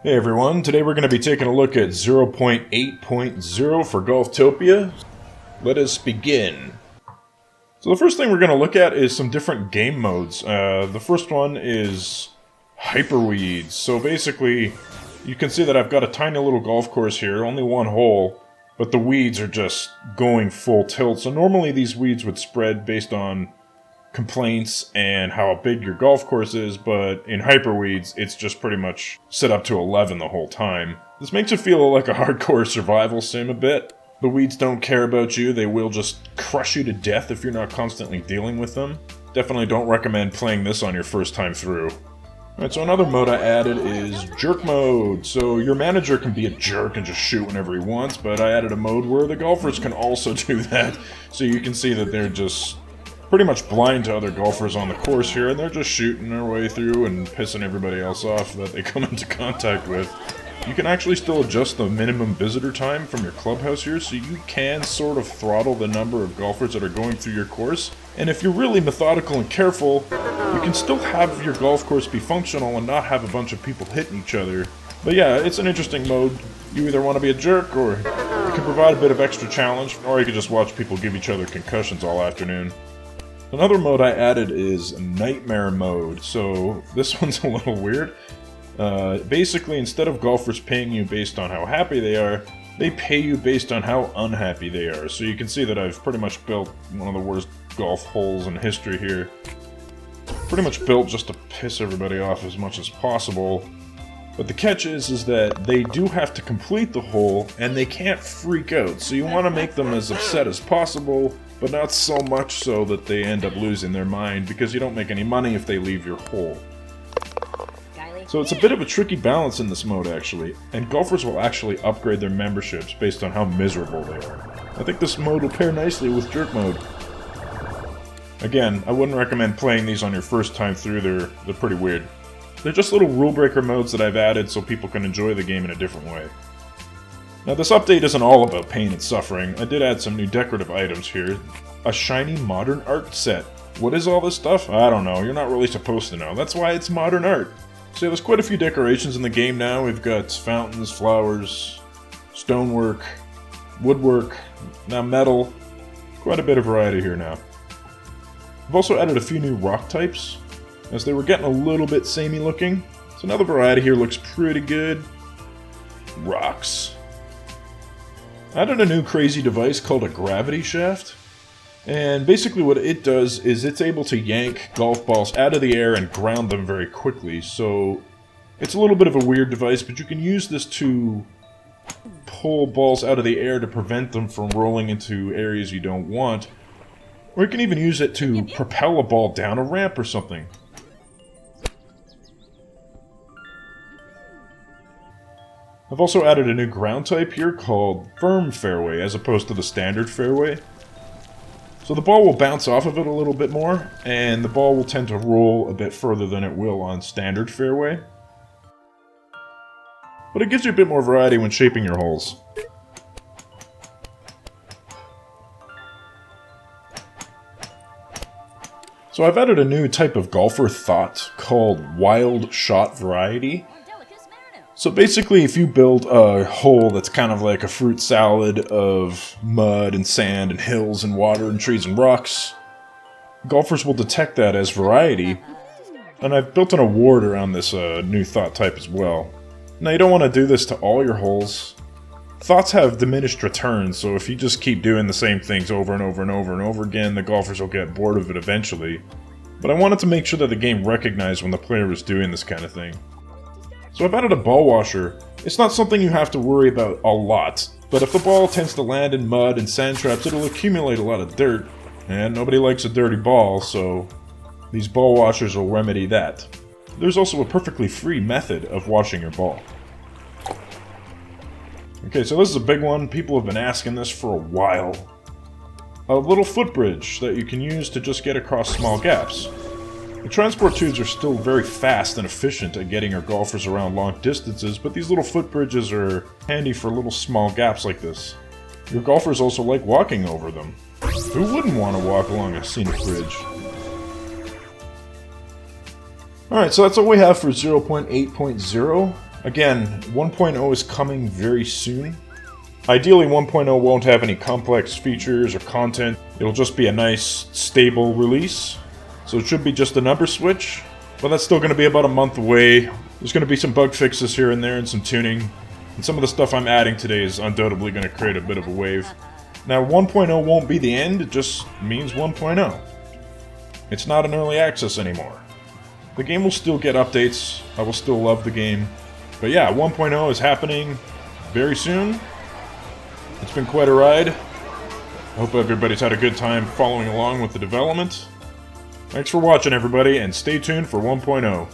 Hey everyone, today we're going to be taking a look at 0.8.0 for GolfTopia. Let us begin. So the first thing we're going to look at is some different game modes. The first one is Hyperweeds. So basically, you can see that I've got a tiny little golf course here, only one hole, but the weeds are just going full tilt. So normally these weeds would spread based on complaints and how big your golf course is, but in Hyperweeds, it's just pretty much set up to 11 the whole time. This makes it feel like a hardcore survival sim a bit. The weeds don't care about you, they will just crush you to death if you're not constantly dealing with them. Definitely don't recommend playing this on your first time through. Alright, so another mode I added is Jerk Mode. So your manager can be a jerk and just shoot whenever he wants, but I added a mode where the golfers can also do that. So you can see that they're just pretty much blind to other golfers on the course here, and they're just shooting their way through and pissing everybody else off that they come into contact with. You can actually still adjust the minimum visitor time from your clubhouse here, so you can sort of throttle the number of golfers that are going through your course. And if you're really methodical and careful, you can still have your golf course be functional and not have a bunch of people hitting each other. But yeah, it's an interesting mode. You either want to be a jerk, or you can provide a bit of extra challenge, or you can just watch people give each other concussions all afternoon. Another mode I added is Nightmare Mode, so this one's a little weird. Basically, instead of golfers paying you based on how happy they are, they pay you based on how unhappy they are. So you can see that I've pretty much built one of the worst golf holes in history here. Pretty much built just to piss everybody off as much as possible. But the catch is that they do have to complete the hole, and they can't freak out. So you want to make them as upset as possible, but not so much so that they end up losing their mind, because you don't make any money if they leave your hole. So it's a bit of a tricky balance in this mode, actually, and golfers will actually upgrade their memberships based on how miserable they are. I think this mode will pair nicely with Jerk Mode. Again, I wouldn't recommend playing these on your first time through, they're pretty weird. They're just little rule breaker modes that I've added so people can enjoy the game in a different way. Now this update isn't all about pain and suffering. I did add some new decorative items here. A shiny modern art set. What is all this stuff? I don't know, you're not really supposed to know. That's why it's modern art. So there's quite a few decorations in the game now. We've got fountains, flowers, stonework, woodwork, now metal. Quite a bit of variety here now. I've also added a few new rock types, as they were getting a little bit samey looking. So now the variety here looks pretty good. Rocks. I added a new crazy device called a gravity shaft. And basically what it does is it's able to yank golf balls out of the air and ground them very quickly. So it's a little bit of a weird device, but you can use this to pull balls out of the air to prevent them from rolling into areas you don't want. Or you can even use it to propel a ball down a ramp or something. I've also added a new ground type here called Firm Fairway, as opposed to the standard fairway. So the ball will bounce off of it a little bit more, and the ball will tend to roll a bit further than it will on standard fairway. But it gives you a bit more variety when shaping your holes. So I've added a new type of golfer thought called Wild Shot Variety. So basically, if you build a hole that's kind of like a fruit salad of mud and sand and hills and water and trees and rocks, golfers will detect that as variety. And I've built an award around this new thought type as well. Now, you don't want to do this to all your holes. Thoughts have diminished returns, so if you just keep doing the same things over and over and over and over again, the golfers will get bored of it eventually. But I wanted to make sure that the game recognized when the player was doing this kind of thing. So I've added a ball washer. It's not something you have to worry about a lot, but if the ball tends to land in mud and sand traps, it'll accumulate a lot of dirt, and nobody likes a dirty ball, so these ball washers will remedy that. There's also a perfectly free method of washing your ball. Okay, so this is a big one. People have been asking this for a while. A little footbridge that you can use to just get across small gaps. The transport tubes are still very fast and efficient at getting our golfers around long distances, but these little footbridges are handy for little small gaps like this. Your golfers also like walking over them. Who wouldn't want to walk along a scenic bridge? Alright, so that's all we have for 0.8.0. Again, 1.0 is coming very soon. Ideally, 1.0 won't have any complex features or content. It'll just be a nice, stable release. So it should be just a number switch, but that's still going to be about a month away. There's going to be some bug fixes here and there and some tuning. And some of the stuff I'm adding today is undoubtedly going to create a bit of a wave. Now, 1.0 won't be the end, it just means 1.0. It's not an early access anymore. The game will still get updates, I will still love the game. But yeah, 1.0 is happening very soon. It's been quite a ride. I hope everybody's had a good time following along with the development. Thanks for watching, everybody, and stay tuned for 1.0.